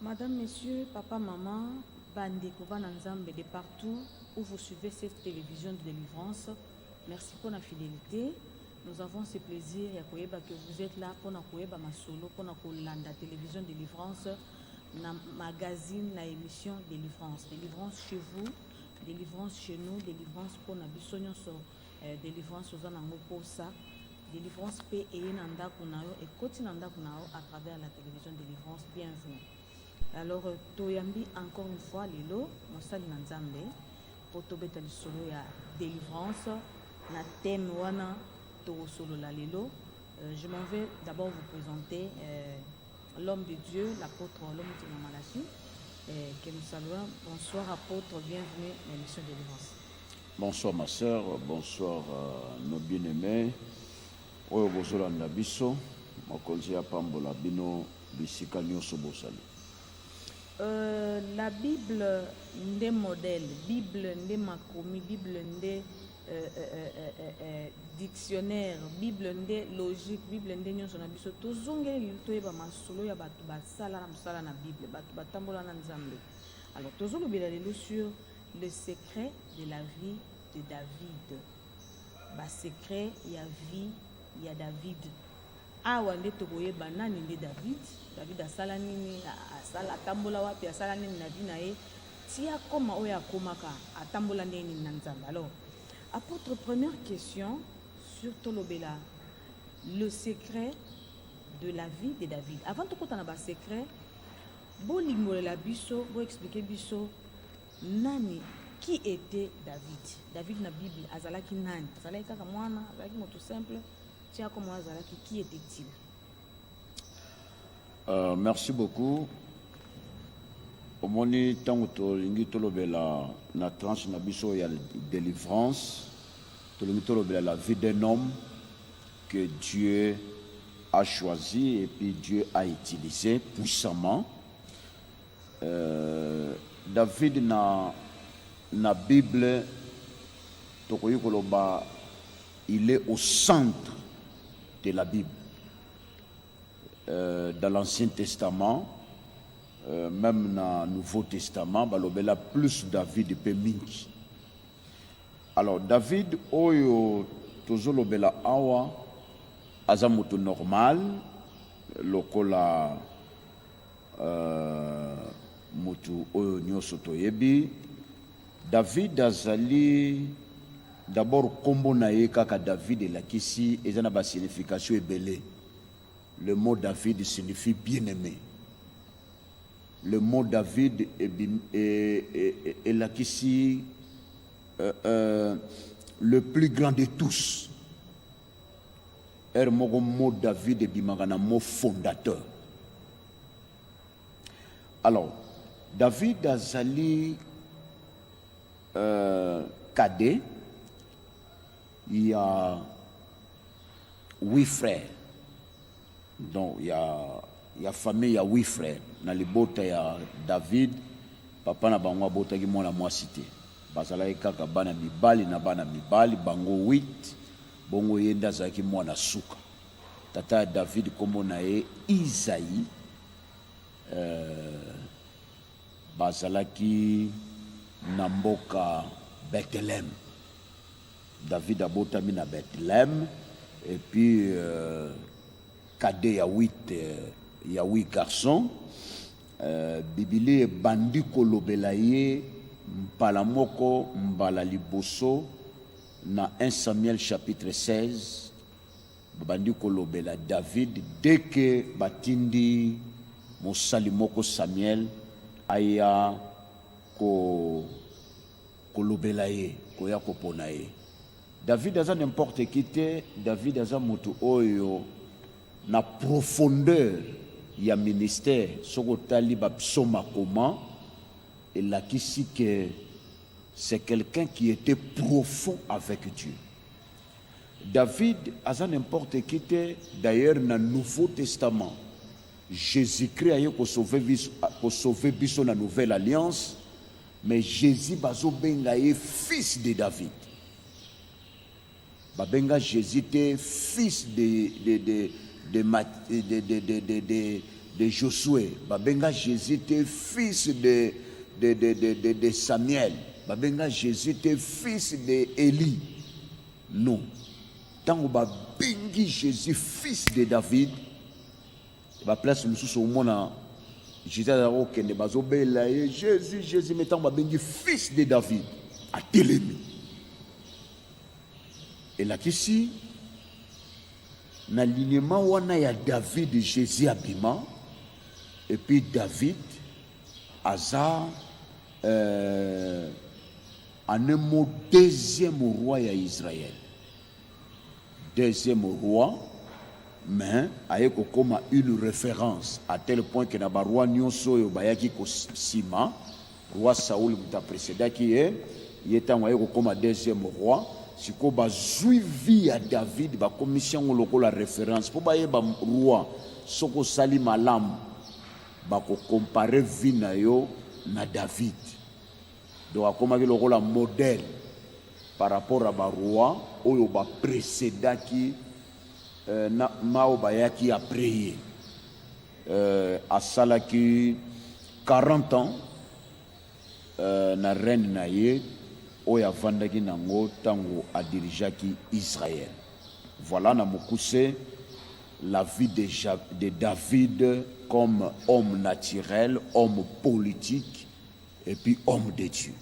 Madame, Messieurs, papa, maman, bande Nzambe de partout où vous suivez cette télévision de délivrance, merci pour la fidélité. Nous avons ce plaisir que vous êtes là pour Nakoyeba Masolo, pour la télévision de délivrance, na magazine, na émission délivrance. Délivrance chez vous, délivrance chez nous, délivrance pour Nabisonyo, délivrance aux Anango Posa, délivrance P et Nanda Kunao et Koti Nanda Kunao à travers la télévision délivrance. Bienvenue. Alors, Toyambi encore une fois, Lilo, Monsali Nzambe, pour Tobeta Solo ya délivrance, na thème wana to solo la Lilo. Je m'en vais d'abord vous présenter l'homme de Dieu, l'apôtre l'homme de Malachi, que nous saluons. Bonsoir apôtre, bienvenue à l'émission de délivrance. Bonsoir ma soeur, bonsoir nos bien-aimés. Oyo bozola na biso, mokonzi ya pambola bino bisika nyonso bosali. La Bible n'est modèle, Bible n'est makomi, Bible n'est dictionnaire, Bible n'est logique, Bible n'est nyonso na biso. Tozongeli lito yeba masolo ya batu basala na musala na Bible, batu batambola na Nzambe. Alors tozolobela lelo sur le secret de la vie de David. Ba secret ya vie ya David. Awa nde tokoyeba nani nde David asala nini, asala atambola wapi, asala nini na vie na ye, ti akoma oyo akomaka atambola nini na Nzambe. Alors apôtre, première question sur Tolobela, le secret de la vie de David. Avant de kota na ba secret, bo limolela biso, bo expliquer biso nani, qui était David. David na Bible azalaki nani, azalaki kaka mwana, azalaki moto simple. Qui était-il? Merci beaucoup. Au moni tango to lingi tolobela na tranche na biso ya délivrance, to lingi tolobela la vie d'un homme que Dieu a choisi et puis Dieu a utilisé puissamment. David na Bible tokoyi koloba, il est au centre de la Bible. Dans l'Ancien Testament, même dans le Nouveau Testament, balobela plus David pe mingi. Alors David oyo tozolobela awa azamuto normal lokola mutu oyo nyoso toyebi. David azali d'abord kombo na ye kaka David elakisi eza na ba signification ebele. Le mot David signifie bien-aimé. Le mot David elakisi le plus grand de tous. Mot David ebimaka na mot fondateur. Alors David azali cadet. Il y a 8 frères. Donc il y a famille, il y a 8 frères. Dans les bota il y a David, papa na bango bota ki mona mwasité. Bazala kaka bana mibali na bana mibali bango 8. Bongo yenda zaki mwana suka. Tata David kombo na ye Isaïe. Bazala ki namboka Bethlehem. David a botami na Bethlehem et puis cadet il y a 8 garçons. Bibili bandi kolobela ye mpala moko mbala liboso na 1 Samuel chapitre 16. Bandi kolobela David dès que batindi mosali moko Samuel aya kolobela ye koya kopona ye. David a n'importe qui te, David a moto oyo na profondeur ya ministère sokotali ba psoma comment et là qui que c'est quelqu'un qui était profond avec Dieu. David a n'importe qui te, d'ailleurs dans le Nouveau Testament Jésus-Christ a eu pour sauver biso la nouvelle alliance, mais Jésus bazo benga fils de David. Babenga Jésus était fils de Josué, babenga Jésus était fils de Samuel, babenga Jésus était fils de Élie. Non. Tant que babengi Jésus fils de David, ba place mususu omona Jésus azako kende bazobela ye Jésus mais tant babengi fils de David a telemi. Et là ici na l'alignement wana ya David Jésus abima et puis David aza en un mot deuxième roi ya Israël. Deuxième roi, mais aye kokoma une référence à tel point que na ba roi nyonso yo bayaki ko sima roi Saoul muta précédent qui est yetango aye kokoma deuxième roi siko bazui vi ya David ba commission ngoloko la référence pour baye ba roi soko sali malam ba ko comparer vi na yo na David donc akoma ki lokola modèle par rapport à ba roi oyo ba précédent qui na mao bayaki après à salaki 40 ans na reine na ye oyo avandaki nango tango adirijaki Israël. Voilà na mokuse la vie de David comme homme naturel, homme politique et puis homme de Dieu.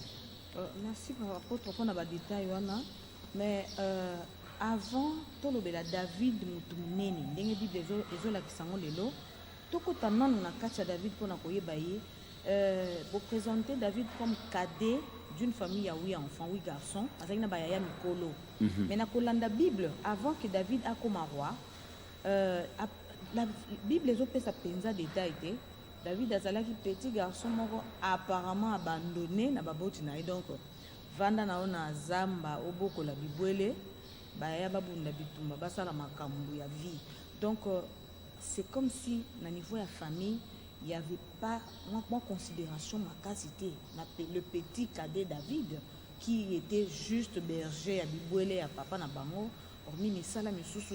Merci pour rapport à la détail mais avant tolobela David mutu munene ndenge Bible ezolakisa ngo lelo tokota nanu na kati ya David mpona koyeba ye pour présenter David comme cadet d'une famille à 8 enfants, 8 garçons, avec na bayaya mikolo. Mais na kolanda Bible avant que David a comme roi, la Bible les opé sa penza détail te. David azalaki petit garçon moko apparemment abandonné na baboti na donc vanda na ona zamba oboko la bibwele bayaya babunda bitumba basala makambo ya vie. Donc c'est comme si na niveau ya famille il n'y avait pas moi considération ma casité le petit cadet David qui était juste berger à bibwele à papa na bango hormis misala misusu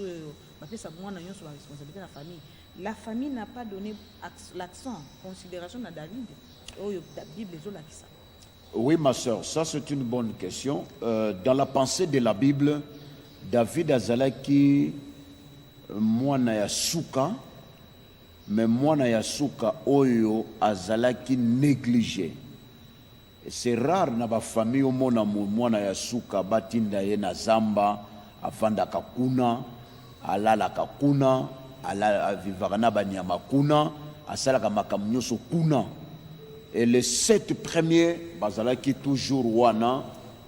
ba pesa mwana nyonso ba responsabilité na famille. La famille n'a pas donné l'accent considération à David la Bible ezolakisa. Oui ma soeur, ça c'est une bonne question. Dans la pensée de la Bible, David azalaki mwana ya suka mais mwana ya suka oyo azalaki négligé. C'est rare na ba famille o mona mwana ya suka batinda ye na zamba afanda kakuna alala kakuna ala vivaka na banyama kuna asalaka makambo nyonso kuna. Et les 7 premiers bazalaki toujours wana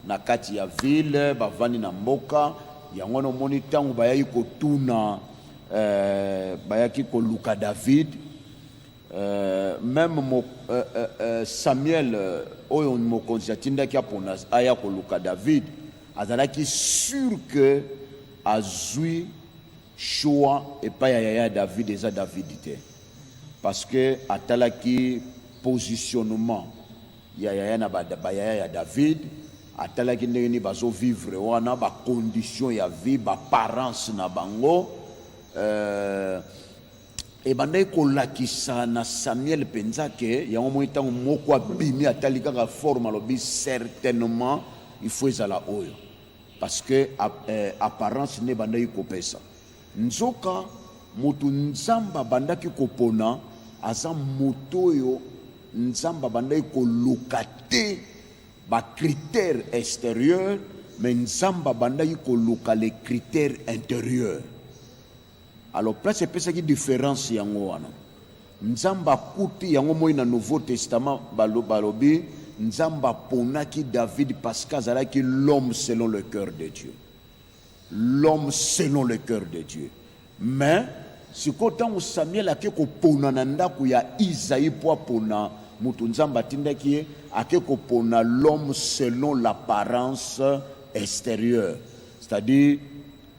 na kati ya ville bavandi na mboka yango no moni tango bayaki kotuna bayaki koluka David même Samuel oyo mokonzi atindaki apona aya koluka David azalaki sûr que azui choix et pas ya David eza David te parce que atalaki positionnement ya na bayaya ya David atalaki ndenge ni bazo vivre wana ba condition ya vie ba parents na bango et bandai kolakisa na Samuel penzake yango moitango moko abimi atali kaka forme alobi certainement il faut ezala oyo parce que apparence ne bandai kopesa nzoka mutu nzamba bandaki kopona aza moto yo nzamba bandai koluka te ba critères extérieurs mais nzamba bandai koluka les critères intérieurs. Alors place epesa ki différence yango wana nzamba kuti yango moi na Nouveau Testament balobi nzamba ponaki David parce qu'azalaki l'homme selon le cœur de Dieu. L'homme selon le cœur de Dieu. Mais si kotango Samuel ake ko pona na ndako ya Isaïe po pona mutu nzamba tindaki ake ko pona l'homme selon l'apparence extérieure. C'est-à-dire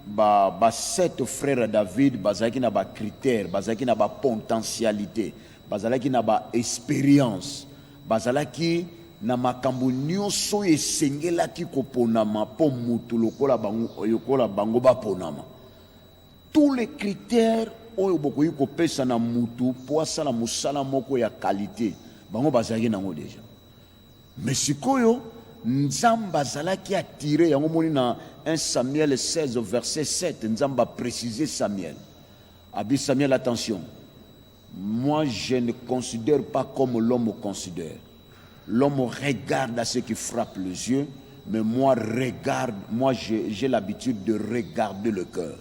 ba 7 frères David bazaki na ba critères, bazaki na ba potentialité, bazaki na ba expérience, bazalaki na makambo nyonso esengelaki koponama po mutu lokola bango yokola bango baponama. Tous les critères oyo bokoki kopesa na mutu po asala mosala moko ya qualité bango bazalaki nango déjà. Mais sikoyo nzambe azalaki attiré yango moni na 1 Samuel 16 verset 7 nzambe a précisé Samuel. Abi Samuel, attention, moi je ne considère pas comme l'homme considère. L'homme regarde à ce qui frappe les yeux, mais moi j'ai l'habitude de regarder le cœur.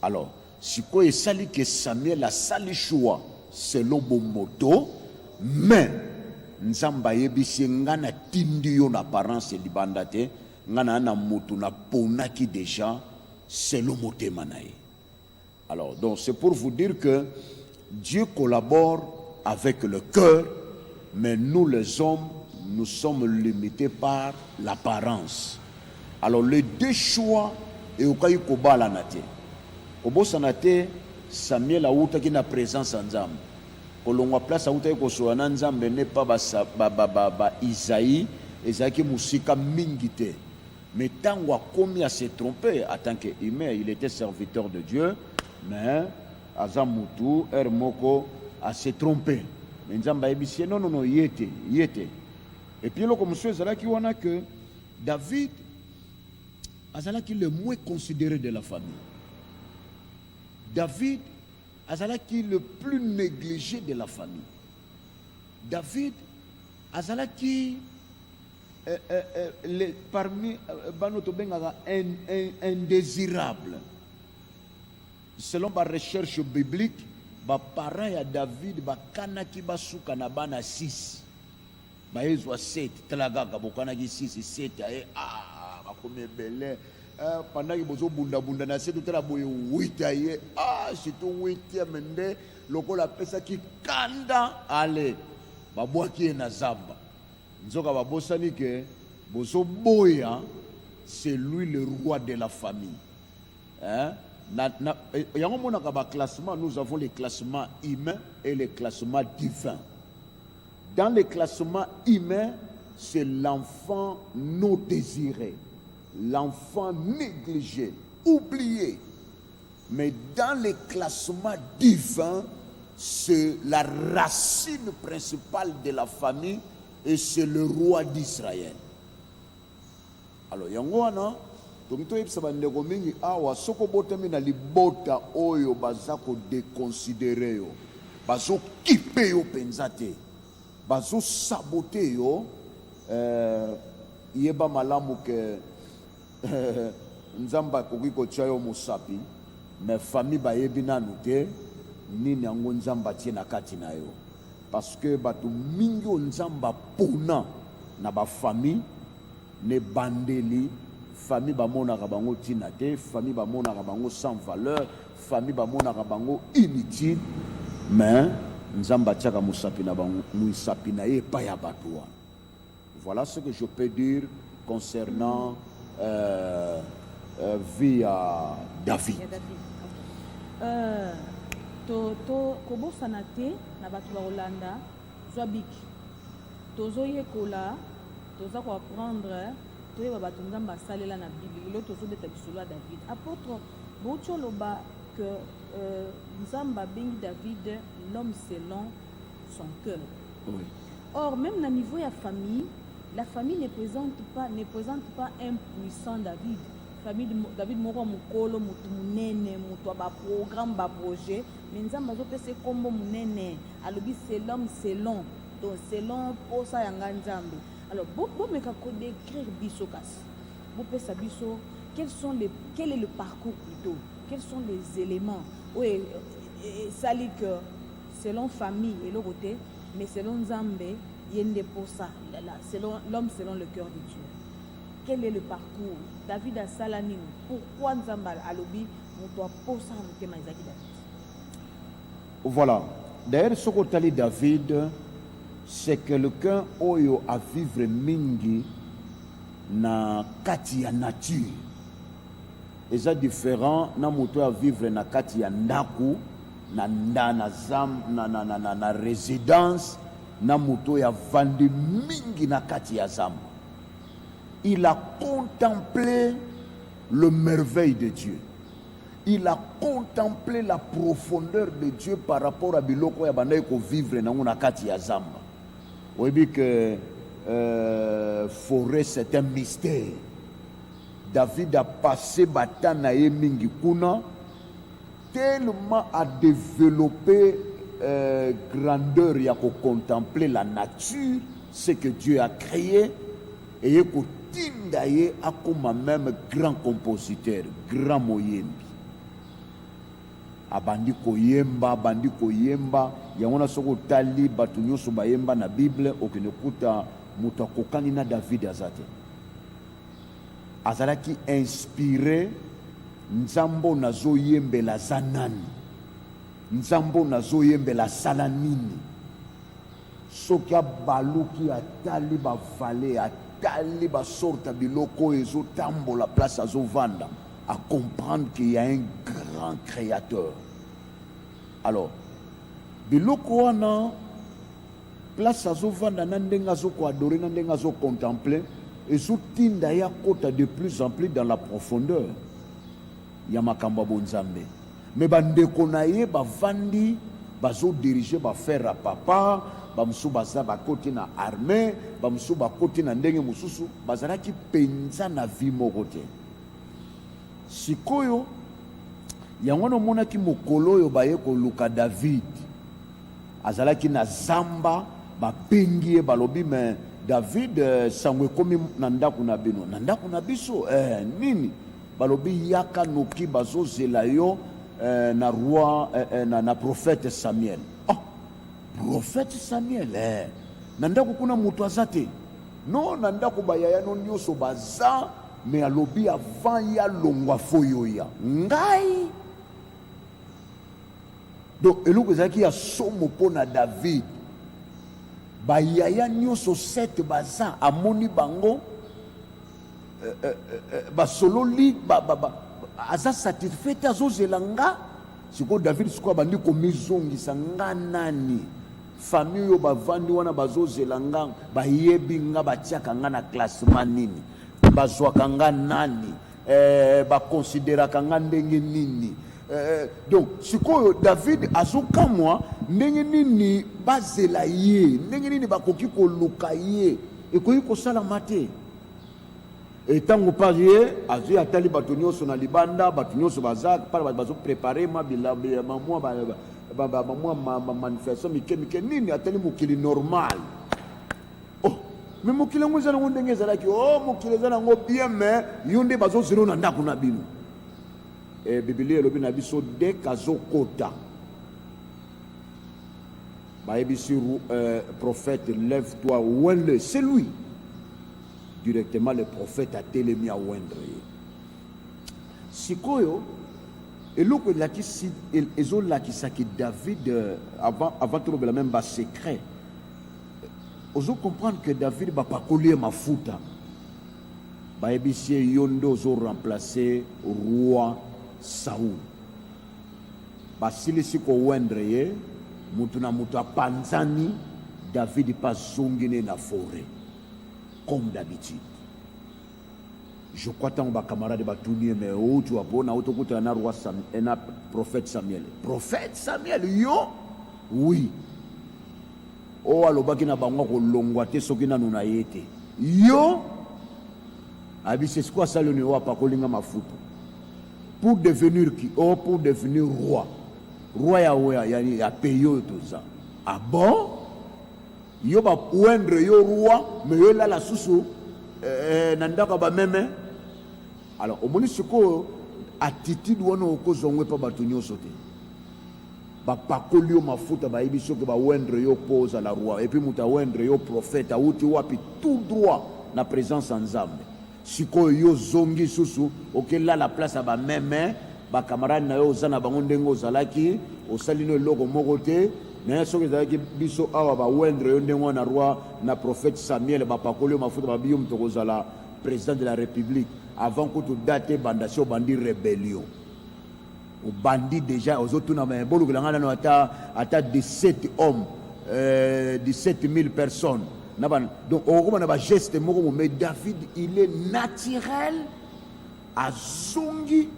Alors, si quoi sali que Samuel a sali choix selon mon moto, mais nzamba yebisi ngana tindi yo na apparence libanda te, ngana na moto na ponaki déjà selon motema na ye. Alors, donc c'est pour vous dire que Dieu collabore avec le cœur, mais nous les hommes, nous sommes limités par l'apparence. Alors les deux choix, et au cas où kobala nate, obo sanate Samuel a outa qui na présence en Nzambe. Kolongwa place a outa ko soana Nzambe n'est pas ba Isaïe, ezaki musika mingite. Mais tant a commis à se tromper en tant qu'humain, il était serviteur de Dieu, mais Azamutu Hermoko a se trompé. Mais Nzamba ebisi non yete. Et puis là comme monsieur Zalaki wana que David azalaki le moins considéré de la famille. David azalaki le plus négligé de la famille. David azalaki parmi banoto bengaka indésirable. Selon la recherche biblique, les parents de David bakanaki basuka na bana 6. Baezwa 7, talagaka bokanaki 6, 7 bakomi belé. Pendant que bozo bunda na 7 tala boye 8 c'est tout 8e nde lokola pesa ki kanda ale babwaki na zamba. Nzoka babosani ke bozo boya c'est lui le roi de la famille. Classement, nous avons les classements humains et les classements divins. Dans les classements humains, c'est l'enfant non désiré, l'enfant négligé, oublié. Mais dans les classements divins, c'est la racine principale de la famille et c'est le roi d'Israël. Alors, Yangoana, tomito yebisa bandeko mingi awa soko botami na libota oyo bazako déconsidéré yo bazo kipe yo penza te bazo sabote yo yeba malamu ke nzamba koki kotia yo mosapi mais famille bayebi nanu te nini yango nzamba tie na kati na yo parce que bato mingi o nzamba pona na ba famille ne bandeli famille bamonaka bango tina te, famille bamonaka bango sans valeur, famille bamonaka bango inutile, mais nzamba tiaka musapi na bango musapi na ye pa ya bato. Voilà ce que je peux dire concernant via David. Kobosana te na bato ba Holanda zwabiki tozoye kola toza ko apprendre toye bato nzamba salela na Bible lo tozobeta bisolo ya David. Apôtre Bocholoba que nzamba bengi David l'homme selon son cœur. Oui. Or même na niveau ya famille, la famille ne présente pas un puissant David. Famille de David moko mukolo mutu munene mutu ba programme ba projet mais nzamba zo pese kombo munene alobi c'est l'homme selon donc selon posa ya nzambe. Alors, bon, mais quand décrire Bissokas, quel est le parcours plutôt? Quels sont les éléments? Oui, ça dit que selon famille et le côté, mais selon Zambé, il y a une déposa, selon l'homme, selon le cœur de Dieu. Quel est le parcours? David a Salanine. Pourquoi Nzamba a lobby? On doit poser un thème à David. Voilà. D'ailleurs, ce que David, c'est quelqu'un oyo a vivre mingi na kati ya nature. Et ça différent na moto a vivre na kati ya ndaku na résidence na moto ya vandi mingi na kati ya zamba. Il a contemplé le merveille de Dieu. il a contemplé la profondeur de Dieu par rapport à biloko ya banda ko vivre na ngona kati ya zamba. Oui, bien que forêt c'est un mystère. David a passé batana et mingi kuna tellement à développer grandeur ya ko contempler la nature, ce que Dieu a créé, et ko tinda ye akoma même grand compositeur, grand moyembi. Abandi koyemba yangona soko tali batu nyonso bayemba na Bible okinekuta mutu akokani na David azate. Azalaki inspiré nzambo nazoyembela zanani, nzambo nazoyembela sala nini. Soki abaluki atali bavale atali basorta biloko ezotambola place azovanda, à comprendre qu'il y a un grand créateur. Alors, biloko wana place azovanda na ndenge azoko adorer na ndenge azo contempler ezotinda ya kota de plus en plus dans la profondeur ya makambo bonzambe. Mais bandeko na ye bavandi bazo diriger ba faire à papa bamusu baza bakoti na armée bamusu bakoti na ndenge mususu bazalaki penza na vie moko te. Sikoyo yango no monaki mokolo oyo baye koluka David azalaki na zamba babengi ye balobi me David sangwe komi na ndako na bino na ndako na biso nini balobi yaka noki bazozela yo na roi na prophète Samuel. Oh, prophète Samuel na ndako kuna mutu azate no na ndako bayaya no nyonso baza mais alobi avant ya longwa foyoya ngai. Donc eloko ezalaki ya somo pona David bayaya nyonso 7 baza amoni bango basololi aza satisfait azozela nga. Siko David siko bandi komizongisa nga nani famille oyo bavandi wana bazozela nga bayebi nga batiaka nga na classement nini bazwaka nga nani bakonsideraka nga ndenge nini. Donc sikoyo David azokamwa ndenge nini bazela ye ndenge nini bakoki koluka ye ekoki kosalama te. Etango parie azu atali bato nyonso na libanda bato nyonso baza pala bazo préparer mabila mamwa mamwa manifestation mike nini atali mokili normal. Oh mais mokili ngo ezana ndenge ezalaki mokili ezana ngo bien mais yonde bazo zero na ndako na bino. Biblia elobi na biso dès kazokota bayebi prophète lève-toi oindre, c'est lui directement. Le prophète a télémi à oindre. Sikoyo eloko lakisi ezo lakisaki David avant tout le même bas secret. Ozo comprendre que David va pas coller mafuta bayebi yondo ozo remplacer roi Saoul. Basilisi ko wendre ye mutu na mutu apanzani David pas zongine na forêt comme d'habitude. Je crois tant ba camarade ba tourner mais tu vas bona autokuta na roi Samuel et na prophète Samuel. Prophète Samuel yo oui. O alobaki na bango ko longwa te soki na nuna yete. Yo abi c'est quoi ça le roi pa kolinga mafuta. Pour devenir qui? Oh, pour devenir roi. Roi ya payo tout ça. Ah bon? Yo ba ouendre yo roi, mais yo la susu nandaka ba meme. Alors, au moni siko attitude wana okozongwe pa batu nyonso te. Ba pakoli yo mafuta ba yebiso ke ba ouendre yo pose à la roi et puis muta ouendre yo prophète auti wapi tout droit na présence en Nzambe. Siko yo zongi susu okela la place ba meme ba camarade na yo zana bango ndengo ozalaki osalino eloko moko te na soki ezalaki biso awa ba wendre yo ndengo na roi na prophète Samuel ba pakoli mafuta ba biyo mtoko zala président de la République avant que tout date bandation bandi rébellion au bandi déjà aux autres na bolo kelanga na ata 17 hommes 17 000 personnes. Donc, on a un geste, mais David, il est naturel à zongi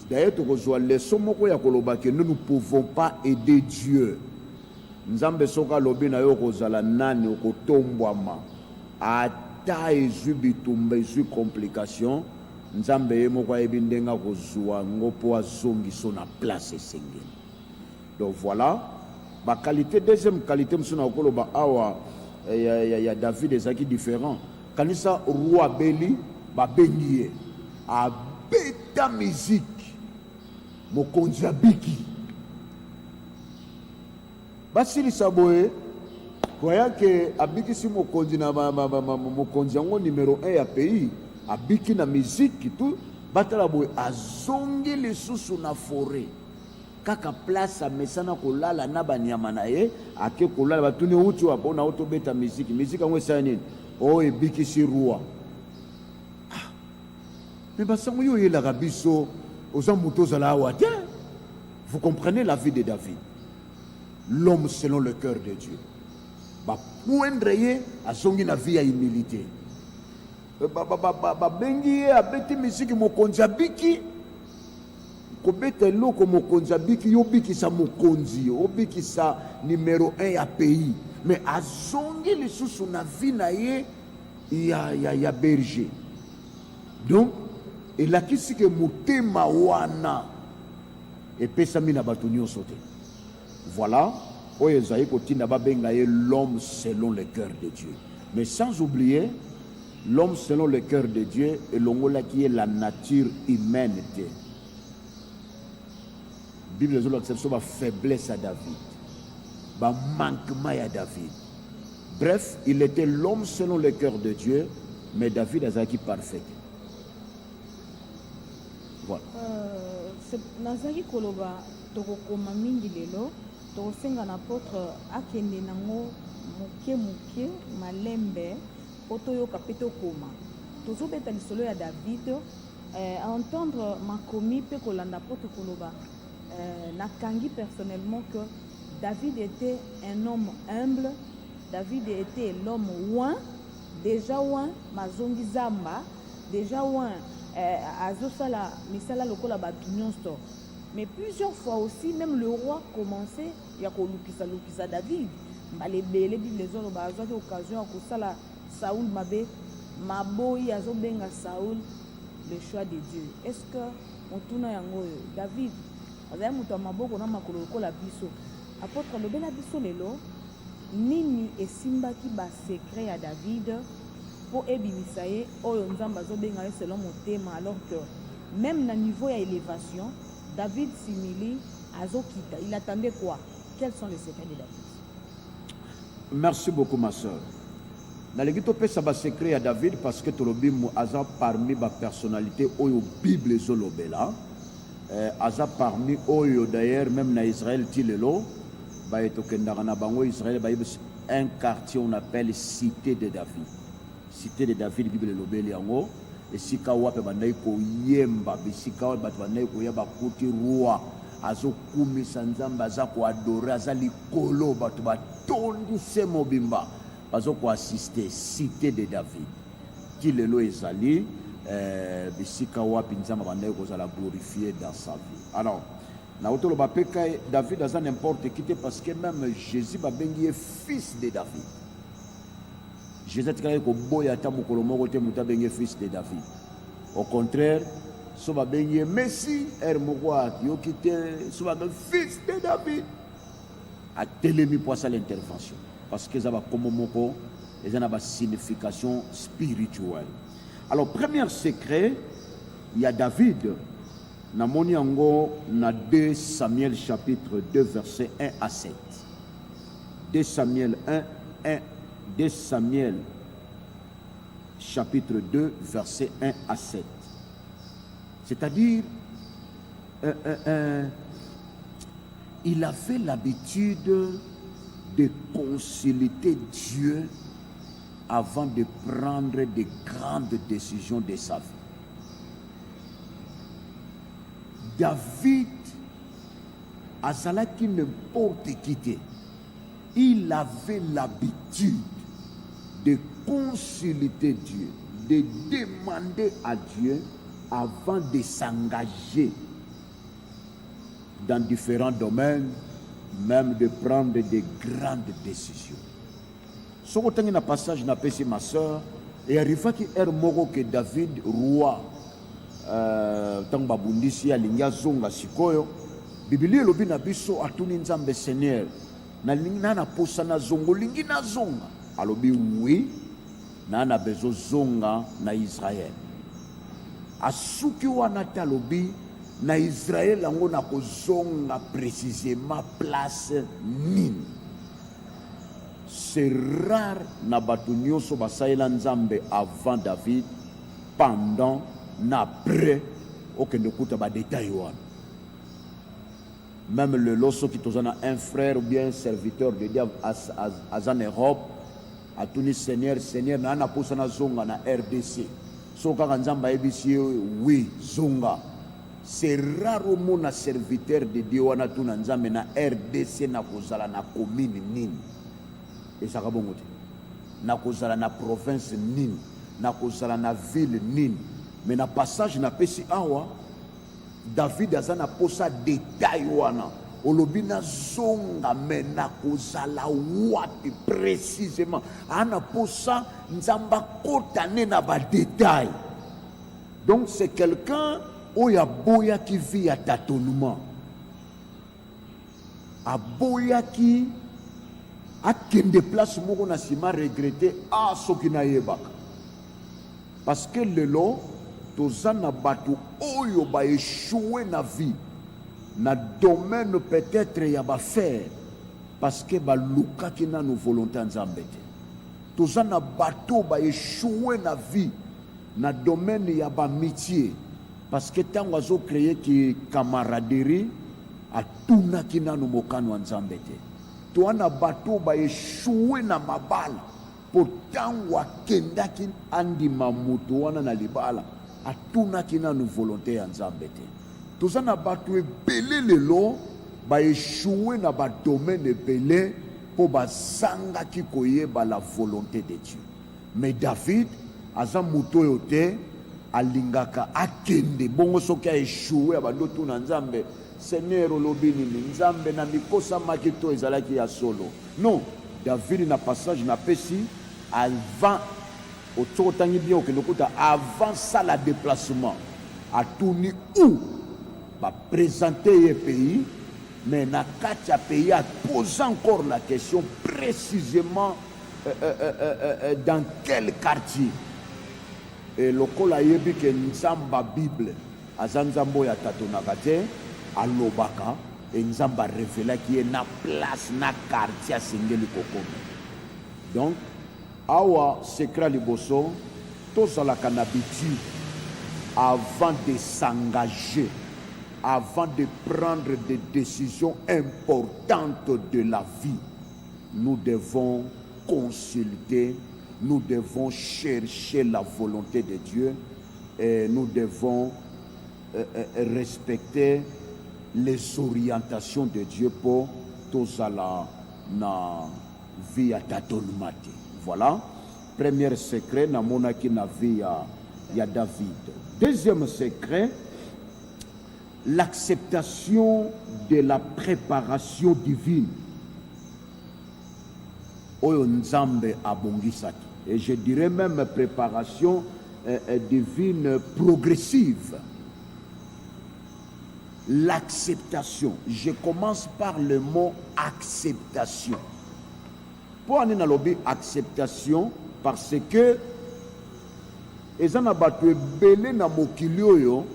D'ailleurs, nous ne pouvons pas aider Dieu. Nzambe soka lobi na yo kozala nani okotombwama ata ezwi bitumba ezwi complication nzambe ye moko ayebi ndenga kozwa ngo po azongiso na place esengeli. Donc voilà ba qualité. Deuxième qualité msuna okoloba awa ya David ezaki différent. Kanisa roi beli ba bengi ye abeta musique mokonzi abiki basilisa boye koya ke abiki si mokonzi na mokonzi yango numéro 1 ya pays abiki na musique tout batala boye azongi lisusu na forêt kaka place amesana kolala na banyama na ye ake kolala batuni uti wapo na auto beta musique yango esa nini o ebiki si roi mais basango yo yelaka biso oza moto ozala awa te. Vous comprenez la vie de David, l'homme selon le cœur de Dieu. Ba poindre ye azongi na vie ya humilité. Ba bengi ye abeti musique mokonzi abiki kobeta eloko mokonzi abiki yo bikisa mokonzi obikisa numéro 1 ya pays mais azongi lisusu na vie na ye ya berger. Donc elakisi ke motema wana epesami na bato nyonso te. Voilà oyo ezali kotinda babenga ye l'homme selon le cœur de Dieu. Mais sans oublier l'homme selon le cœur de Dieu elongolaki ye la nature humaine te. Bible ezolakisa biso bafaiblesse ya David, bamanquement ya David. Bref, il était l'homme selon le cœur de Dieu, mais David azalaki parfait. Voilà. Nazali koloba tokokoma mingi lelo tokosenga na apôtre akende nango moke malembe otoyoka pe tokoma tozobeta lisolo ya David à entendre makomi pe kolanda apôtre koloba nakangi personnellement que David était un homme humble. David était l'homme ouin, déjà ouin mazongi zamba, déjà ouin azosala misala lokola batu nyonso. Mais plusieurs fois aussi même le roi commençait ya kolukisa David balebele Bible ezoloba azwaki occasion ya kosala Saoul mabe maboyi azobenga Saoul le choix de Dieu. Est-ce que otuna yango David azali moto ya maboko na makolo lokola biso apôtre lobela biso lelo nini esimbaki ba secret ya David pour ebimisa ye oyo nzamba azobenga ye selon motema, alors que même na niveau ya élévation David simili azokita. Il attendait quoi? Quels sont les secrets de David? Merci beaucoup ma soeur. Nalingi topesa ba secret ya David parce que tolobi mu aza parmi ba personnalité oyo Bible ezolobela. Aza parmi oyo d'ailleurs même na Israël tilelo ba etokendaka na bango Israël ba un quartier on appelle cité de David. Cité de David Bible elobeli yango esika wape bandai ko yemba bisika wape bandai ko yeba kuti roi azokumisa nzamba aza ko adorer aza likolo bato batondise mobimba bazo ko assister cité de David kilelo ezali bisika wapi nzamba bandai ko zala glorifier dans sa vie. Alors na otolo bapeka David aza n'importe qui parce que même Jésus ba bengi fils de David. Jésus a ko boya ta mokolo moko te muta bengi fils de David. Au contraire, so ba bengi Messi moko yo kite so ba fils de David. A telemi pour ça l'intervention parce que ça va comme moko et ça a une signification spirituelle. Alors premier secret, il y a David. Namoni yango na 2 Samuel chapitre 2 verset 1 à 7. 2 Samuel 2 Samuel chapitre 2 verset 1 à 7. C'est-à-dire il avait l'habitude de consulter Dieu avant de prendre de grandes décisions de sa vie. David azalaki n'importe qui te. Il avait l'habitude de consulter Dieu, de demander à Dieu avant de s'engager dans différents domaines, même de prendre de grandes décisions. Ce que tu as passage, je ma soeur, et arriva qui est mort que David, roi, tant babundisi alinga zonga sikoyo, Biblia lobi na biso atuni nzambe Seigneur, na linga na posa na zongo lingi na zonga, alobi oui, na bezo zonga na Israël. Asuki wana talobi na Israël ango na kozonga précisément place nini. C'est rare na batu nyonso basaela nzambe avant David, pendant na après okende kuta ba détail wana. Même le loso qui tozana un frère ou bien un serviteur de Dieu en Europe, a tuni Seigneur na posa na zonga na RDC. So kaka nzamba ebisi oui zonga. C'est rare au monde na serviteur de Dieu wana tuna nzambe na RDC na kozala na commune nini. Et ça va bon. Na kozala na province nini, na kozala na ville nini. Mais na passage na pesi awa David azana posa détail wana. Olobi na zonga mais na kozala wapi précisément. Ana posa nzamba kotane na ba détail. Donc c'est quelqu'un oya boya qui vit à tâtonnement. A boya qui a kende place moko na sima regretter a soki na yebaka. Parce que lelo tozana batu oyo ba échouer na vie na domaine peut-être ya ba faire parce que ba luka ki na nous volonté nzambe te. Tozana batu ba échouer na vie na domaine ya ba métier parce que tango azo créer ki camaraderie a tuna ki na nous mokano nzambe te. Toana bato ba échouer na mabala pourtant wakenda ki andima mutu wana na libala atuna ki na nous volonté ya nzambe te. Tozana bato ebele lelo ba échouer na ba domaine ebele po bazanga ki koyeba la volonté de Dieu. Mais David aza mutu yote alingaka akende bongo soki a échouer abando tuna nzambe Seigneur olobini nzambe na mikosa makito ezalaki ya solo. Non, David na passage na pesi avant ototangi bien que lokuta avant ça la déplacement a tourné où va présenter le pays mais na katia pays a posé encore la question précisément dans quel quartier. Et lokola yebi que nzamba Bible azanzambo ya tatonaka te alobaka et nzamba révéla qui est na place na quartier à singeli kokome. Donc awa secret liboso tozalaka na habitude avant de s'engager, avant de prendre des décisions importantes de la vie, nous devons consulter, nous devons chercher la volonté de Dieu et nous devons respecter les orientations de Dieu pour tozala na vie à tâtonnement. Voilà, premier secret na monaki na vie ya David. Deuxième secret, l'acceptation de la préparation divine. Oyo nzambe abongisaki. Et je dirais même préparation divine progressive. L'acceptation. Je commence par le mot acceptation. Pour aller dans l'objet acceptation, parce que ezana batu ebele na mokili oyo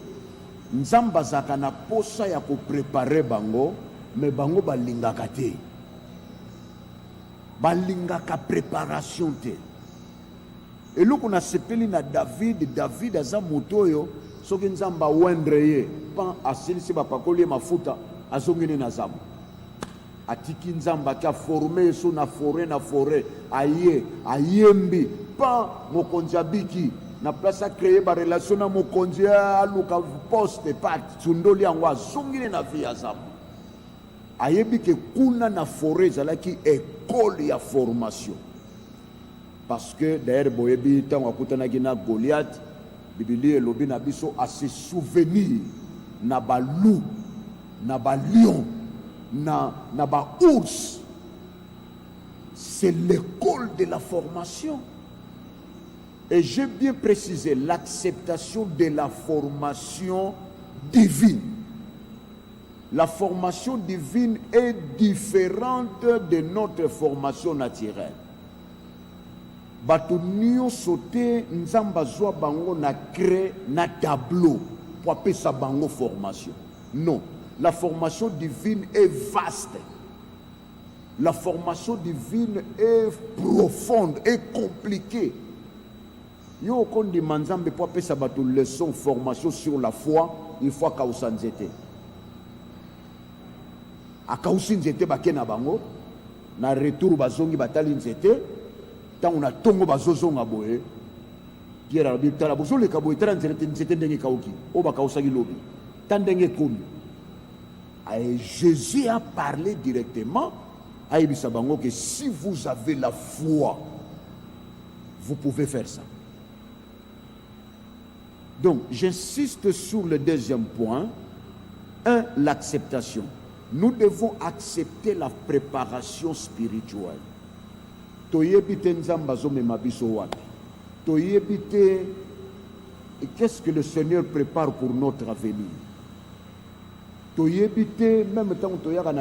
nzamba zaka na posa ya ko préparer bango, mais bango balingaka te. Balingaka préparation te. Et loko na sepeli na David aza moto oyo soki nzamba wendre ye pan asilisi bapakoli mafuta azongini na zamba. Atiki nzamba ki a formé so na forêt ayembi pan mokonzi abiki na place a créer ba relation na mokonzi aluka poste pat tsundoli yango azongini na vie ya zamba. Ayebi ke kuna na forêt ezalaki école ya formation. Parce que d'ailleurs boyebi tango akutanaki na Goliath, Biblia elobi na biso à se souvenir na balu na ba lion, na ba ours. C'est l'école de la formation. Et j'ai bien précisé l'acceptation de la formation divine. La formation divine est différente de notre formation naturelle. Bato nyo sauté nzamba zwa bango na créé na tableau pour appeler ça bango formation. Non, la formation divine est vaste. La formation divine est profonde, est compliquée. Yo kondi manzambe pour appeler ça bato leçon formation sur la foi, il faut kausa nzete. Akausi nzete bakena bango na retour bazongi batali nzete. Tant on a tongo bazozonga boye Pierre arabi tala bozo le kaboye tala nzete ndenge kauki o bakausaki lobi tandenge komi. Et Jésus a parlé directement à Ibisa Bango que si vous avez la foi, vous pouvez faire ça. Donc, j'insiste sur le deuxième point. Un, l'acceptation. Nous devons accepter la préparation spirituelle. Qu'est-ce que le Seigneur prépare pour notre avenir? Même tant que tu as une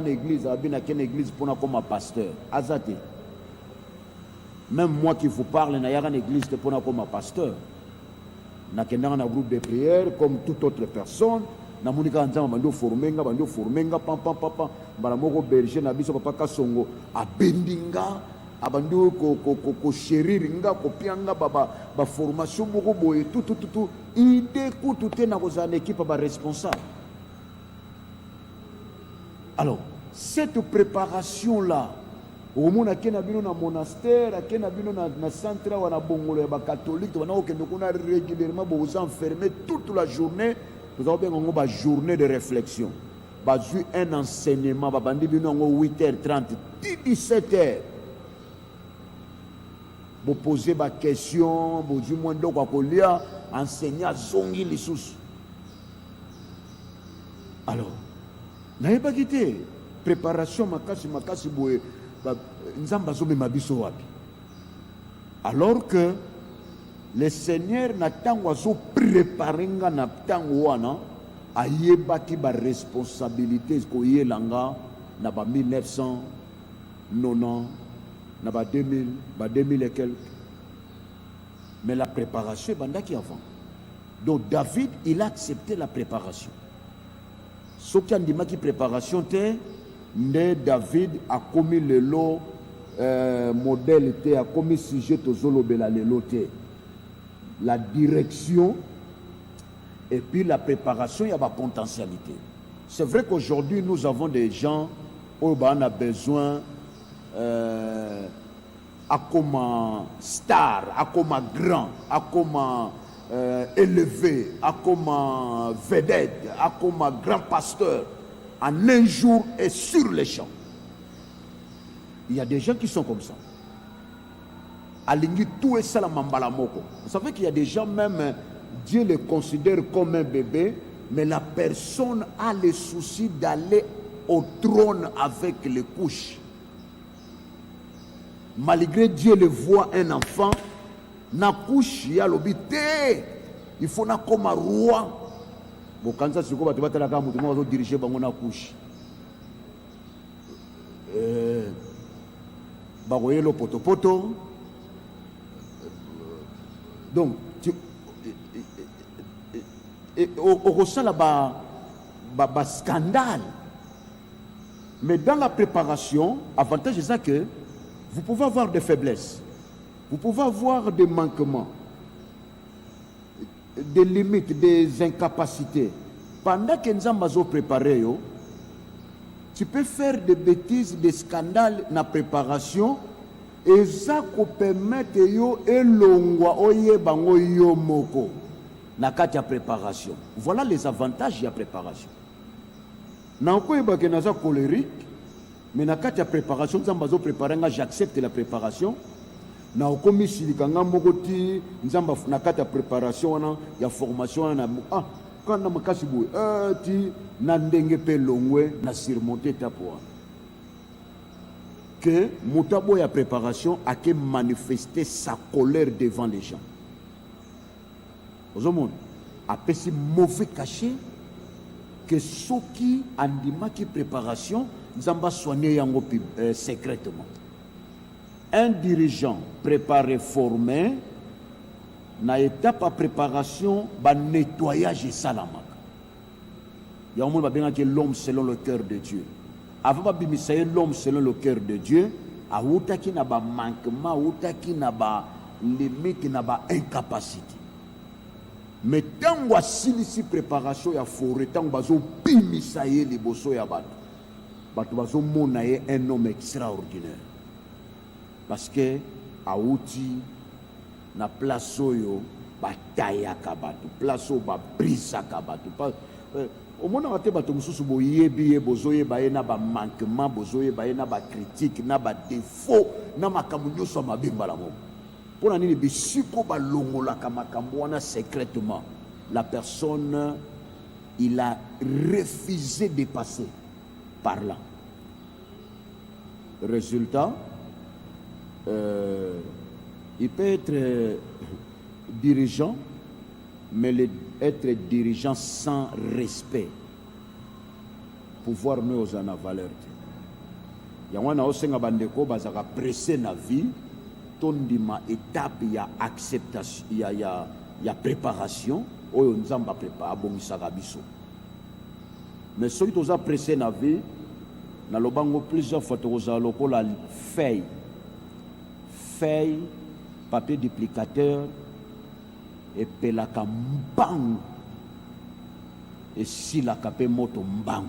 église, tu as une église pour comme pasteur. Azate. Même moi qui vous parle, je suis une église pour comme pasteur. Je suis un groupe de prière comme toute autre personne. Je suis formé, berger, papa kasongo, abendinga, abando ko sheriringa, ko pianga ba formation moko boye tout idée ko tout na kozana équipe ba responsable. Alors, cette préparation là, au mona kena bino na monastère, kena bino na centre wana bongolo ba catholique, wana okende kuna régulièrement bo vous enfermer toute la journée, nous avons bien une journée de réflexion. Bazu un enseignement, babandi bino 8h30, 17h. Vous posez des questions, vous dites moins de quoi enseigner zongi les sous. Alors, n'avez pas quitté préparation makasi boye nzamba zo memabiso wapi. Alors que le Seigneur n'attend oiseau préparer na tango wana ayebaki ba responsabilité ko yelanga na ba 1990 na ba 2000 ba 2000 et quelques. Mais la préparation bandaki avant. Donc David, il a accepté la préparation. Ce qui a dit que préparation était, David a commis le lot modèle était a commis sujet au zolobela le loté. La direction et puis la préparation, il y a la potentialité. C'est vrai qu'aujourd'hui nous avons des gens où on a besoin à comme star, à comme grand, à comme élevé, à comme vedette, à comme grand pasteur, en un jour et sur les champs. Il y a des gens qui sont comme ça. Alingi tout et ça la mambala moko. Vous savez qu'il y a des gens même, Dieu les considère comme un bébé, mais la personne a le souci d'aller au trône avec les couches. Malgré Dieu le voit un enfant, na couche ya l'obité, il faut na comme un roi. Bon, quand ça se trouve, tu vas te la gamme, tu vas diriger bango na couche. Baroye le poto. Donc, au ressent là-bas, scandale. Mais dans la préparation, avantage c'est ça que vous pouvez avoir des faiblesses, vous pouvez avoir des manquements, des limites, des incapacités. Pendant que nous avons préparé, tu peux faire des bêtises, des scandales dans la préparation, et ça peut permettre yo elongwa oye bango yo moko na kati ya préparation. Voilà les avantages de la préparation. Na ko yeba ke naza colérique, mais na kati ya préparation nzamba zo préparer nga j'accepte la préparation. Na okomi silikanga moko ti nzamba na kati ya préparation wana ya formation na quand na makasi boy ti na ndenge pe longwe na surmonter tapoa que mutabo ya préparation a que manifester sa colère devant les gens. Aux hommes a pesi mauvais cachet que ceux qui andima qui préparation nzamba soigner yango secrètement. Un dirigeant préparé formé na étape à préparation ba nettoyage et salamaka. Il y a un monde ba que l'homme selon le cœur de Dieu. Avant ba bimisaye l'homme selon le cœur de Dieu, a outaki na ba manquement, outaki na ba limite na ba incapacité. Mais tant wa silisi préparation ya forêt, tant bazo bimisaye liboso ya bato. Bato bazo monaye un homme extraordinaire. Parce que a outi na place oyo bataya kabatu place oyo babrisa kabatu au moins on a été bato mususu boyebi bozoye baye na ba manquement bozoye baye na ba critique na ba défaut na makambo nyonso mabimba la mo pona nini bisiko ba longola kamakambo wana secrètement la personne il a refusé de passer par là. Résultat il peut être dirigeant, mais être dirigeant sans respect. Pouvoir nous aux en valeur. Il y a un osenga bandeko bazaka pressé na vie, tondima étape ya acceptation, ya préparation, oyo nzamba prépare bongisaka biso. Mais ceux qui ont pressé na vie, na lobango plusieurs fois toza lokola feuille, papier duplicateur et pelaka mbang et si la capé moto mbang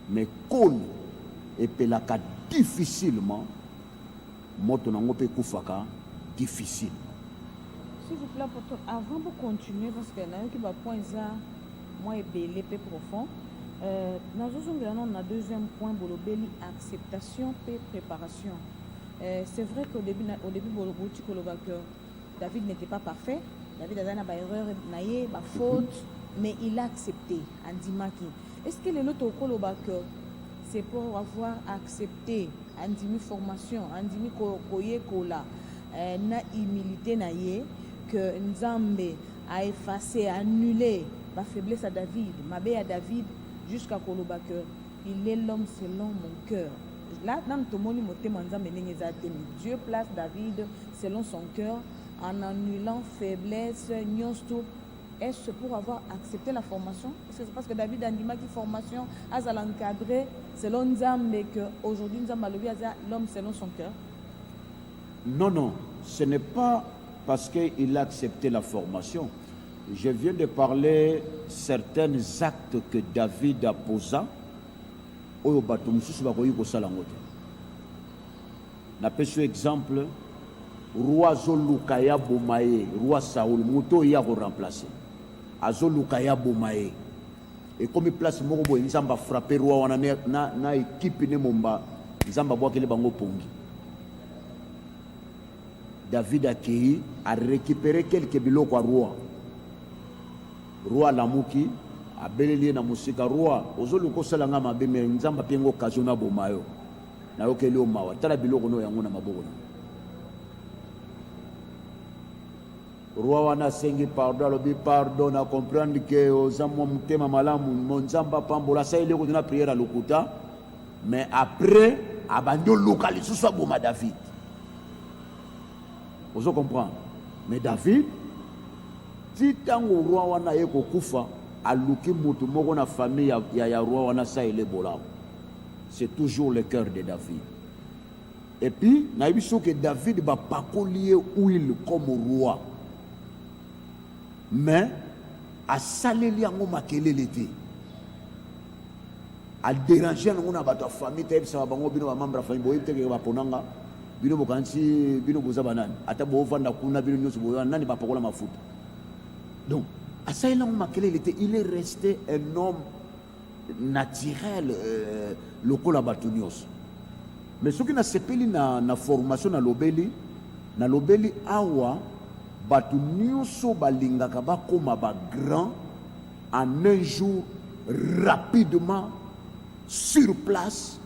mais kon et pelaka difficilement moto nango pe kufaka difficile. S'il vous plaît, avant de continuer, parce que là, il y a un point moi belé peu profond. Nous avons un deuxième point, acceptation et préparation. C'est vrai qu'au début, David n'était pas parfait. David a une erreur, une faute, mais il a accepté. Est-ce que le autre c'est pour avoir accepté une formation, une koye kola, na humilité naie que Nzambe a effacé, annulé ma faiblesse à David, ma bé à David jusqu'à Kolobaka. Il est l'homme selon mon cœur. Là, Dieu place David selon son cœur en annulant faiblesse, nyonsto. Est-ce pour avoir accepté la formation? Est-ce que c'est parce que David a dit que formation a l'encadré selon Nzambe que aujourd'hui Nzambe a l'homme selon son cœur? Non, non, ce n'est pas parce qu'il a accepté la formation. Je viens de parler certains actes que David a posés. Oyo bato mususu bakoyi kosala ngote. Na pesi exemple roi Zolukaya Bomaye, roi Saoul moto ya ko remplacer. Azolukaya Bomaye. Et comme place moko boye nzamba frapper roi wana na équipe ne momba nzamba bwakele bango pongi. David Akei a récupéré quelques biloko à roi. Roi Lamuki a beleli na musika roi ozoluko salanga mabe me nzamba pengo kazona bomayo na yokeli o mawa tala biloko no yango na maboko na roi wana sengi pardon lobi pardon na comprendre que ozamwa mutema malamu nzamba pambola sa ile ko na prière à lokuta mais après abando lokali sous boma David ozo comprendre mais David ti tango roi wana yeko kufa aluki mutu moko na famille ya roi wana sa ele bolao. C'est toujours le cœur de David. Et puis na biso que David va pas collier huile comme roi. Mais a saleli yango makelele te. A déranger yango na bato famille te bisa bango bino ba membre famille boye te ke ba ponanga bino bokansi bino boza banani ata bo vanda kuna bino nyoso boyo nani ba pakola mafuta. Donc il est resté un homme naturel, le colabatunios. Mais ce qui n'a pas na formation na lobeli awa batunios balinga kaba koma ba grand en un jour, rapidement, sur place,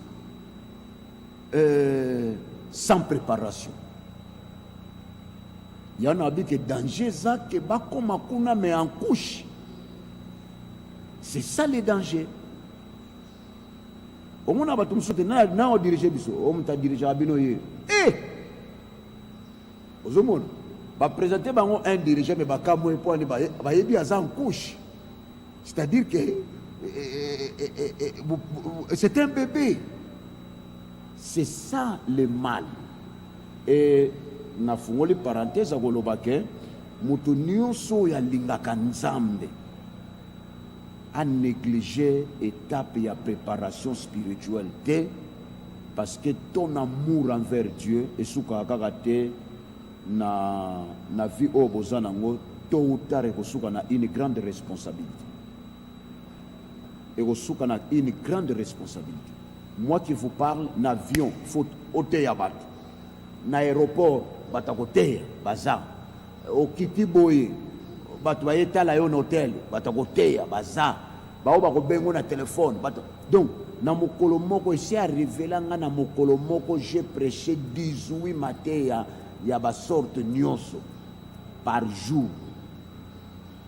sans préparation. Il y en a qui danger ça que bakoma kuna mais en couche. C'est ça le danger. Au moins ba tum sote na o diriger biso, o mta diriger abino ye. Ozomona ba présenter bango un dirigeant mais ba kamwe po ni ba yebi aza en couche. C'est-à-dire que c'est un bébé. C'est ça le mal. Et na fungoli parenthèse akoloba ke mutu nyonso ya lingaka nzambe a négligé étape ya préparation spirituelle te, parce que ton amour envers Dieu esuka kaka te na vie oyo boza nango, tôt ou tard ekosuka na une grande responsabilité. Ekosuka na une grande responsabilité. Moi qui vous parle, n'avion, faut ôter ya bato. Na aéroport, batakoteya, baza. Au Kitiboye, bato bayetala yo na hôtel, batakoteya, baza. Bao bakobengo na téléphone. Donc, na mokolo moko, ici arrivé là, na mokolo moko, j'ai prêché 18 matins ya ba sorte nyonso par jour.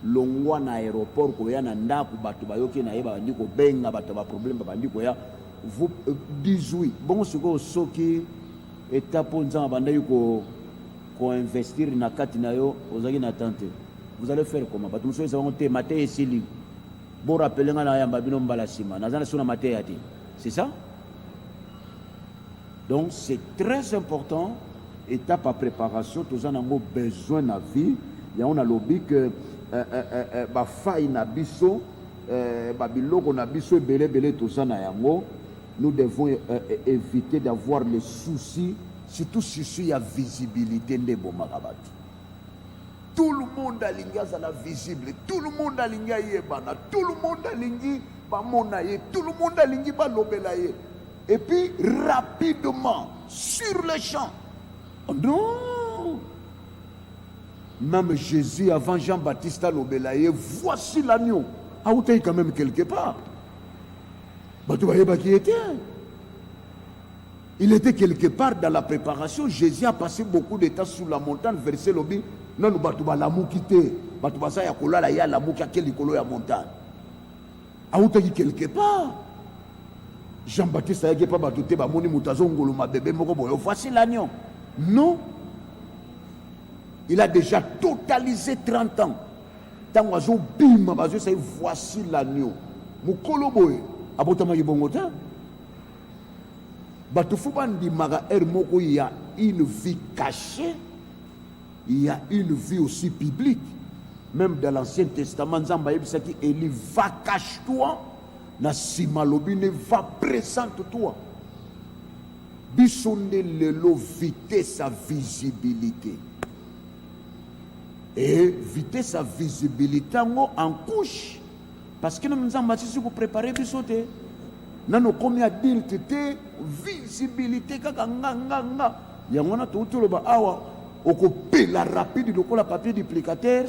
Longwa na aéroport koya na ndaku bato bayoki na yeba bandi ko benga bato ba problème bandi koya vous 18 bon siko soki étape nzamba banda ko investir na kati na yo ozaki na tante, vous allez faire comment? Bato muso ça vont te maté esili bon rappeler nga na yamba bino mbala sima nazana sona maté yati, c'est ça. Donc c'est très important, étape à préparation, tous en avons besoin de la vie. Il y a un lobby que ba faille na biso ba biloko na biso belé tout ça na yango. Nous devons éviter d'avoir les soucis, surtout si il y a visibilité de bomakabat. Tout le monde a l'inga la visible, tout le monde a l'inga yebana, tout le monde a l'ingi ba monaye, tout le monde a l'ingi ba lobelaye. Et puis rapidement sur le champ. Non. Même Jésus, avant Jean-Baptiste à l'Obélaye, voici l'agneau. Ah, où t'es quand même quelque part. Bah, tu voyais qui était. Il était quelque part dans la préparation. Jésus a passé beaucoup de temps sur la montagne, versé l'obi. Non, nous battons l'amour qui était. Battons ça, il y a cola, il y a l'amour qui a quel écolo à montagne. Ah, où t'es quelque part. Jean-Baptiste a dit pas batouté, bah, moni moutazongolo, ma bébé, moko boyo. Voici l'agneau. Non. Il a déjà totalisé 30 ans. Tant que bim, voici l'agneau. Mukolo boy, abotama yibongota. Batufubandi maga moko, il y a une vie cachée, il y a une vie aussi publique. Même dans l'Ancien Testament, Nzamba yebisaki Eli va cache-toi, na simalobi ne va présente-toi. Bisonde lelo vite sa visibilité. Et éviter sa visibilité en couche. Parce que nous avons bâti pour préparer les choses. Nous avons commis adulte, visibilité. Il y a un tout le bas. On coupe la rapide, on la papier duplicateur.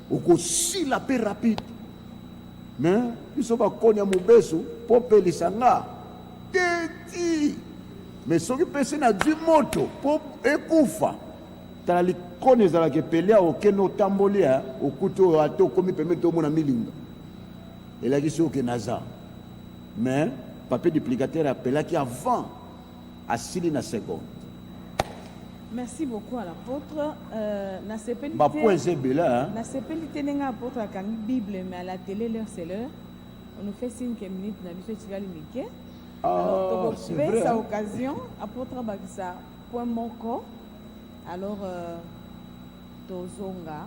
On coupe si la paix rapide. Mais, ils sont pas connus à mon beso pour payer les sangas. Mais ceux qui pensent à du moto pour écouffer. Dans les connaissances à la Kepelea, aucun autre tambolia, au couteau à tout comme permet au monde à milinga. Et là, il y a aucun hasard. Mais, papier duplicateur appelé qui avant, à 6 secondes. Merci beaucoup à l'apôtre. Na sepelité n'est apôtre à la Bible, mais à la télé, l'heure c'est l'heure. On nous fait signe qu'une minute, on a vu ce que tu vas limiter. Alors, tu peux sa occasion, apôtre Bagisa, point moko. Alors, tozonga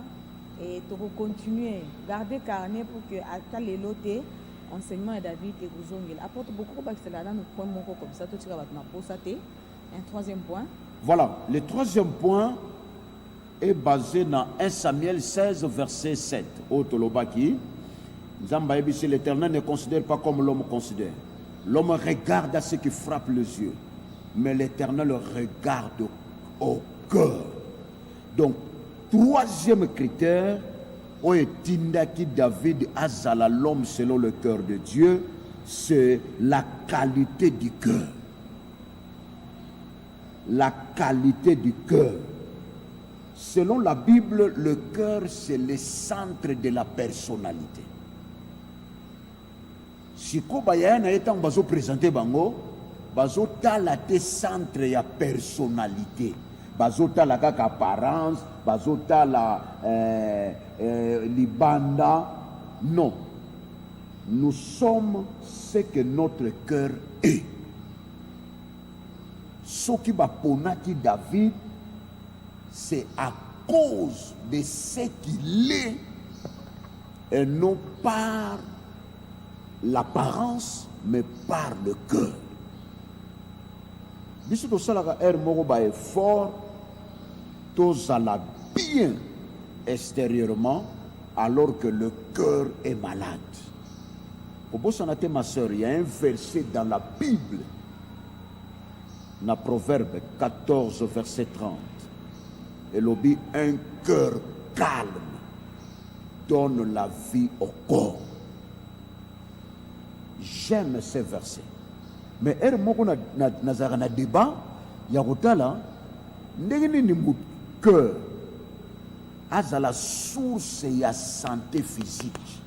et tu vas continuer, garder carnet pour que à les loter, enseignement et David et Gouzongil. Apporte beaucoup parce que là, nous prenons comme ça, tout va pour ça. Un troisième point. Voilà, le troisième point est basé dans 1 Samuel 16, verset 7. Au Tolobaki, l'Éternel ne considère pas comme l'homme considère. L'homme regarde à ce qui frappe les yeux, mais l'Éternel regarde au cœur. Donc, troisième critère, oyo etindaki David azala l'homme selon le cœur de Dieu, c'est la qualité du cœur. La qualité du cœur. Selon la Bible, le cœur, c'est le centre de la personnalité. Si Kobaya na etan bazo présenter bango, bazo tala te centre ya personnalité. Bazo tala kaka apparence, bazo tala libanda. Non. Nous sommes ce que notre cœur est. Ce qui va ponaki David, c'est à cause de ce qu'il est et non par l'apparence, mais par le cœur. Biso to salaka moko ba effort, tozala bien extérieurement, alors que le cœur est malade. Au beau sanate, ma soeur, il y a un verset dans la Bible, dans Proverbe 14, verset 30. Et l'objet, un cœur calme donne la vie au corps. J'aime ces versets. Mais moko na débat, il y a là, ni mon cœur a la source et la santé physique.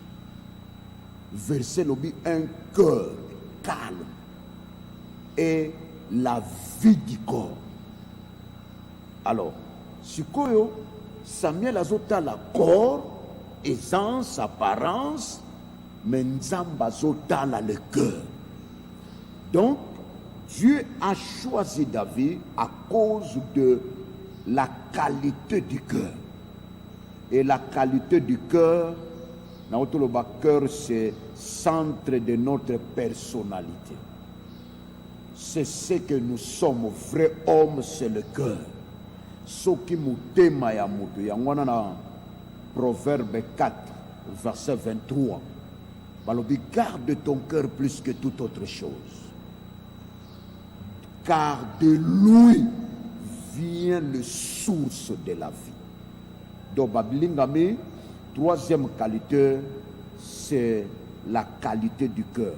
Verset l'objet, un cœur calme et la vie du corps. Alors, Sikoyo, Samuel azota la corps, essence, apparence, mais Nzamba azota la le cœur. Donc, Dieu a choisi David à cause de la qualité du cœur. Et la qualité du cœur, le cœur, c'est centre de notre personnalité. C'est ce que nous sommes, vrais hommes, c'est le cœur. Ce qui nous téma ya mutu, yangwana na Proverbe 4, verset 23. Balobi, garde ton cœur plus que toute autre chose. Car de lui vient le source de la vie. Donc, Babilingami, troisième qualité, c'est la qualité du cœur.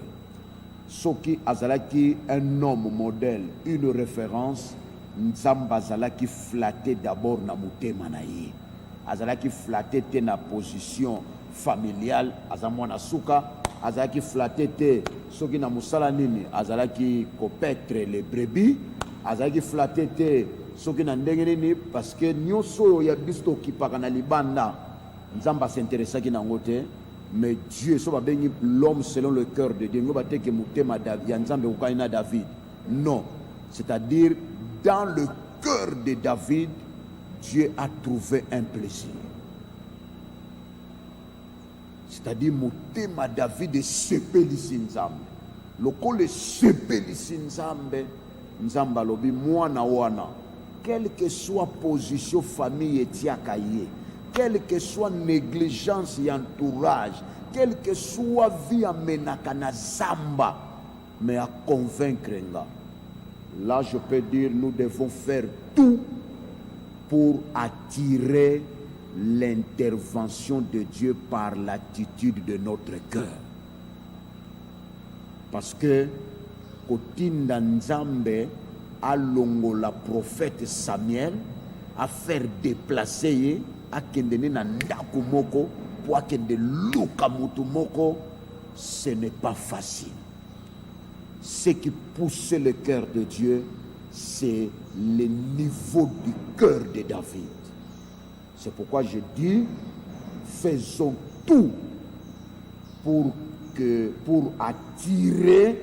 Soki azalaki, un homme modèle, une référence, Nzamba azalaki flatté d'abord na mutema na ye. Azalaki flatté te na position familiale, azamwana suka, azalaki flatté te soki na musala nini, azalaki kopetre les brebis, azalaki flatté te soki na ndenge nini, parce que nyoso ya bisto kipaka na libanda, Nzamba s'intéressaki na ngote. Mais Dieu, l'homme selon le cœur de Dieu, David. Non. C'est-à-dire, dans le cœur de David, Dieu a trouvé un plaisir. C'est-à-dire, Mutema David est sepelisi Nzambe. Lokole sepelisi Nzambe, Nzamba lobi mwana wana. Quelle que soit position, famille et tiakaye. Quelle que soit négligence et entourage, quelle que soit vie à menakana zamba, mais à convaincre. Là, je peux dire, nous devons faire tout pour attirer l'intervention de Dieu par l'attitude de notre cœur. Parce que, Kotinda Nzambe a longo la prophète Samuel à faire déplacer akendene na ndako moko po akende luka mutu moko, ce n'est pas facile. Ce qui pousse le cœur de Dieu, c'est le niveau du cœur de David. C'est pourquoi je dis, faisons tout pour attirer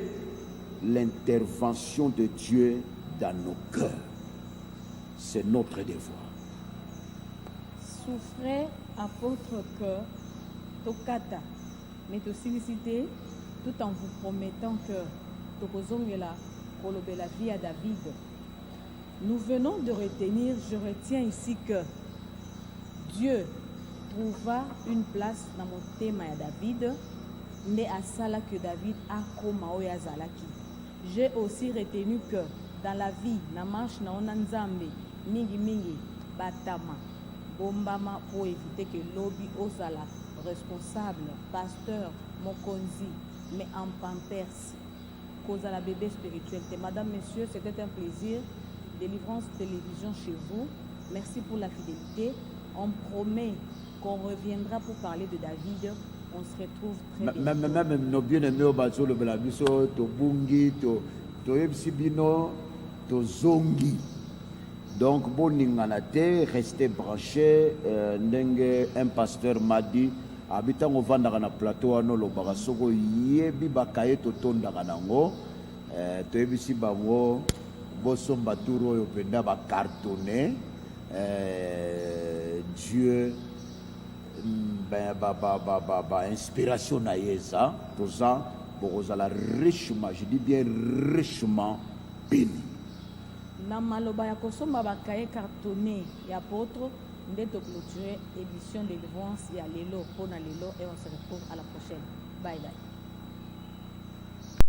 l'intervention de Dieu dans nos cœurs. C'est notre devoir. Souffrez à votre cœur, tokata, mais de solliciter, tout en vous promettant que tokozongela kolobe la vie à David. Nous venons de retenir, je retiens ici que Dieu trouva une place dans mon thème à David, mais à Sala que David a koma oya zalaki. J'ai aussi retenu que dans la vie, na marche na onanzambe, mingi mingi, batama. ebombama pour éviter que lobby ozala responsable pasteur mokonzi mais en pampers kozala bébé spirituel. Madame, messieurs, c'était un plaisir. Délivrance Télévision chez vous. Merci pour la fidélité. On promet qu'on reviendra pour parler de David. On se retrouve très bientôt. Même nos bien-aimés au bateau, le Belabiso, to Bungi, to Ebsibino, to Zongi. Donc, bon, restez branchés. Un pasteur m'a dit, habitant au Vandara na plateau, no lo barasogo, yebi bakaye to tondara nango, to ebisi bango, bosom baturo yo penda ba cartonné, Dieu, inspiration na yeza, pour ça, la richement, je dis bien richement béni. Na maloba ya kosomba bakaye cartonné ya apôtre nde to clôturer édition de délivrance ya lelo pona lelo et on se retrouve à la prochaine. Bye bye.